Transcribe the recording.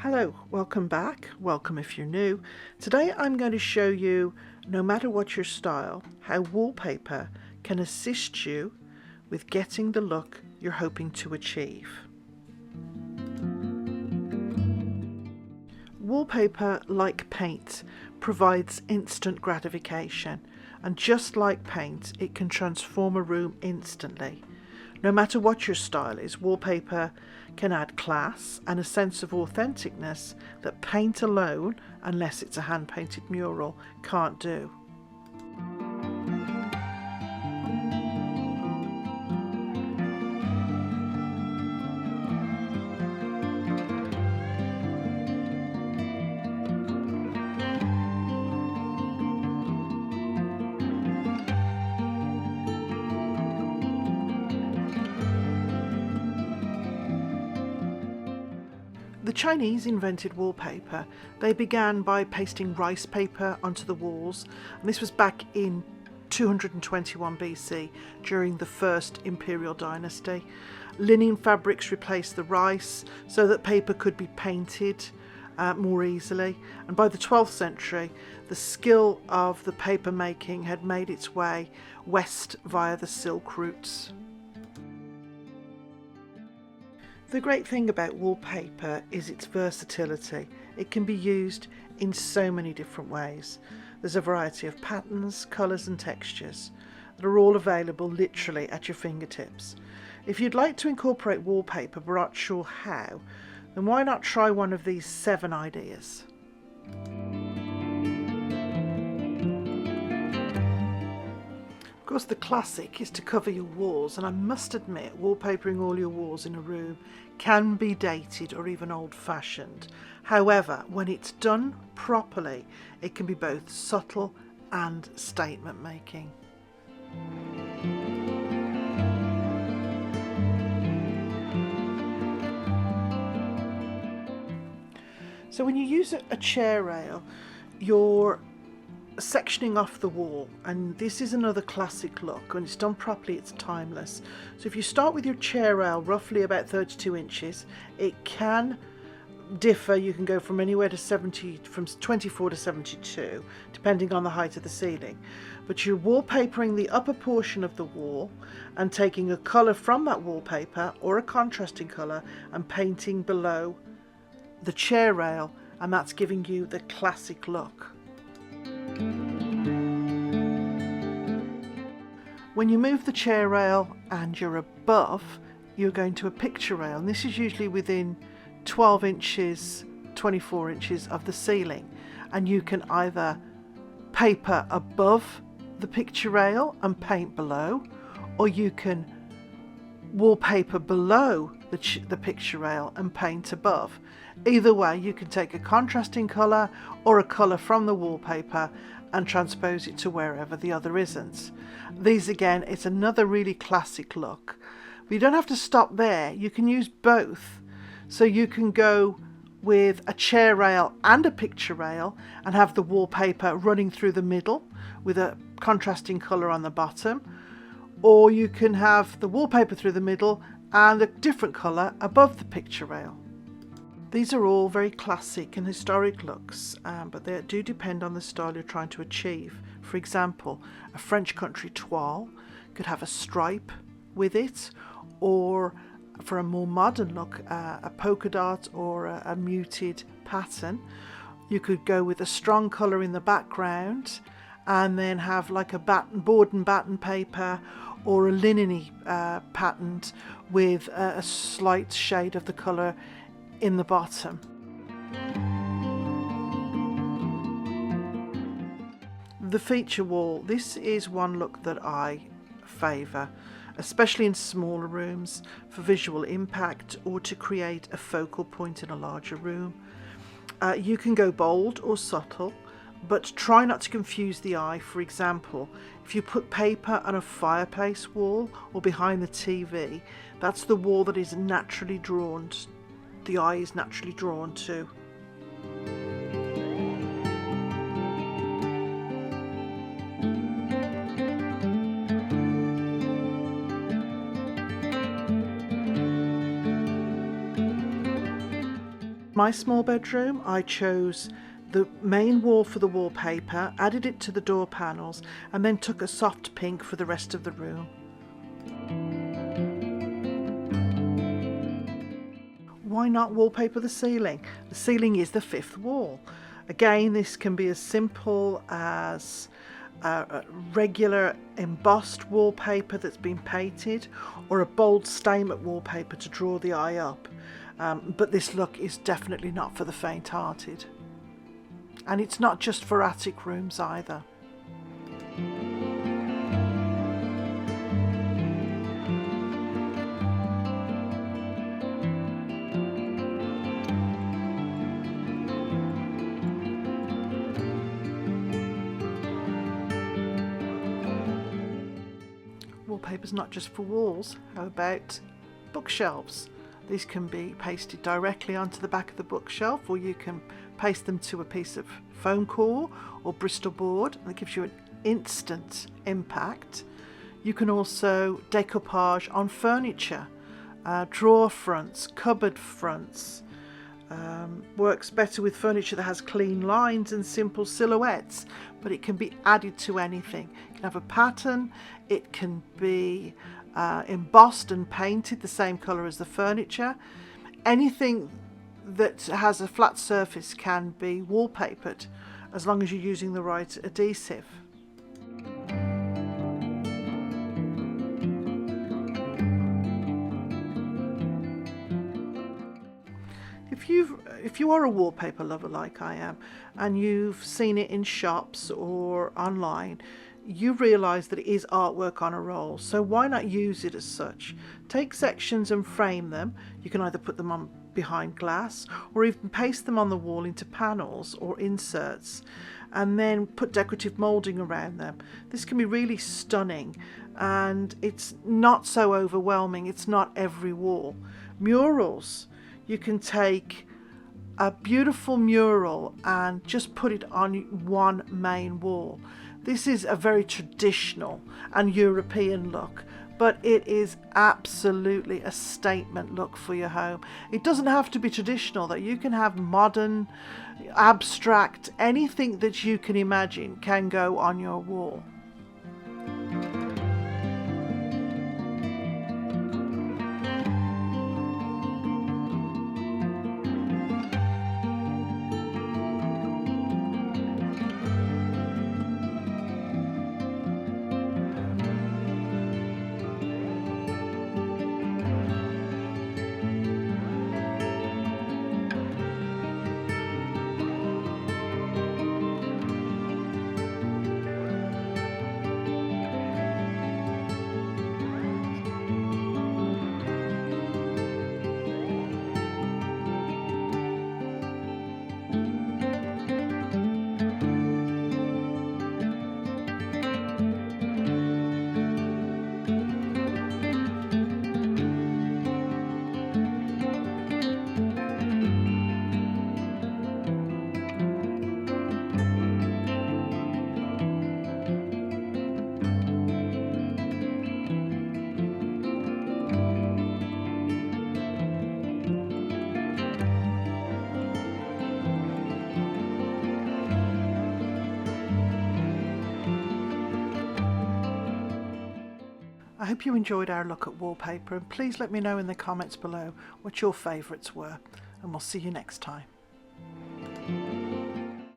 Hello, welcome back. Welcome if you're new. Today I'm going to show you, no matter what your style, how wallpaper can assist you with getting the look you're hoping to achieve. Wallpaper, like paint, provides instant gratification, and just like paint, it can transform a room instantly. No matter what your style is, wallpaper can add class and a sense of authenticness that paint alone, unless it's a hand-painted mural, can't do. The Chinese invented wallpaper. They began by pasting rice paper onto the walls, and this was back in 221 BC during the first imperial dynasty. Linen fabrics replaced the rice so that paper could be painted more easily, and by the 12th century the skill of the paper making had made its way west via the Silk routes. The great thing about wallpaper is its versatility. It can be used in so many different ways. There's a variety of patterns, colours and textures that are all available literally at your fingertips. If you'd like to incorporate wallpaper but aren't sure how, then why not try one of these 7 ideas? Of course, the classic is to cover your walls, and I must admit, wallpapering all your walls in a room can be dated or even old-fashioned. However, when it's done properly, it can be both subtle and statement-making. So when you use a chair rail, you're sectioning off the wall, and this is another classic look. When it's done properly, it's timeless. So if you start with your chair rail roughly about 32 inches, it can differ. You can go from anywhere to 24 to 72 depending on the height of the ceiling, but you're wallpapering the upper portion of the wall and taking a colour from that wallpaper or a contrasting colour and painting below the chair rail, and that's giving you the classic look. When you move the chair rail and you're above, you're going to a picture rail, and this is usually within 12 inches, 24 inches of the ceiling, and you can either paper above the picture rail and paint below, or you can wallpaper below the picture rail and paint above. Either way, you can take a contrasting colour or a colour from the wallpaper and transpose it to wherever the other isn't. These again, it's another really classic look. But you don't have to stop there. You can use both. So you can go with a chair rail and a picture rail and have the wallpaper running through the middle with a contrasting colour on the bottom. Or you can have the wallpaper through the middle and a different colour above the picture rail. These are all very classic and historic looks, but they do depend on the style you're trying to achieve. For example, a French country toile could have a stripe with it, or for a more modern look, a polka dot or a muted pattern. You could go with a strong colour in the background and then have like a board and batten paper or a linen-y pattern with a slight shade of the colour in the bottom. The feature wall, this is one look that I favour, especially in smaller rooms for visual impact or to create a focal point in a larger room. You can go bold or subtle, but try not to confuse the eye. For example, if you put paper on a fireplace wall or behind the TV, that's the wall that is naturally drawn, the eye is naturally drawn to. My small bedroom, I chose the main wall for the wallpaper, added it to the door panels, and then took a soft pink for the rest of the room. Why not wallpaper the ceiling? The ceiling is the fifth wall. Again, this can be as simple as a regular embossed wallpaper that's been painted, or a bold statement wallpaper to draw the eye up. But this look is definitely not for the faint-hearted. And it's not just for attic rooms either. Wallpaper's not just for walls. How about bookshelves? These can be pasted directly onto the back of the bookshelf, or you can paste them to a piece of foam core or Bristol board, and it gives you an instant impact. You can also decoupage on furniture, drawer fronts, cupboard fronts. Works better with furniture that has clean lines and simple silhouettes, but it can be added to anything. It can have a pattern, it can be embossed and painted the same colour as the furniture. Anything that has a flat surface can be wallpapered, as long as you're using the right adhesive. If you are a wallpaper lover like I am, and you've seen it in shops or online, you realise that it is artwork on a roll, so why not use it as such? Take sections and frame them. You can either put them on behind glass, or even paste them on the wall into panels or inserts, and then put decorative moulding around them. This can be really stunning, and it's not so overwhelming. It's not every wall. Murals, you can take a beautiful mural and just put it on one main wall. This is a very traditional and European look, but it is absolutely a statement look for your home. It doesn't have to be traditional, though. You can have modern, abstract, anything that you can imagine can go on your wall. I hope you enjoyed our look at wallpaper, and please let me know in the comments below what your favourites were, and we'll see you next time.